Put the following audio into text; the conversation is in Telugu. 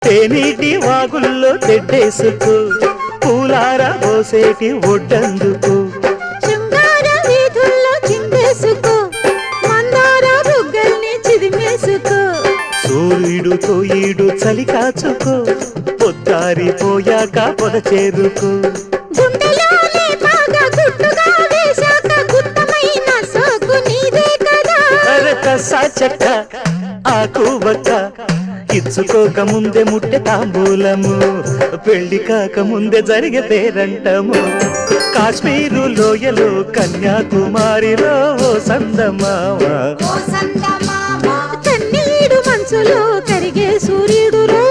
తేనీటి వాగుల్లో తెడ్డేసుకో పూలార పోసేటి ఒడ్డందుకు శృంగార వీధుల్లో చిందేసుకో మందార బుగ్గల్ని చిదిమేసుకో సూర్యుడు తోయిడు చలి కాచుకో పొద్దారిపోయాక పొద చేరుకో గుండెలోనే బాగా గుట్టుగా వేశాక గుత్తమైన సోకు నీదే కదా అరకసా చెక్క ఆకు వక్క ఇచ్చుకోక ముందే ముట్టె తాంబూలము పెళ్లి కాక ముందే జరిగే పేరంటము కాశ్మీరు లోయలో కన్యాకుమారిలో ఓ సందమావా కన్నీడు మనసులో కరిగే సూర్యుడు రో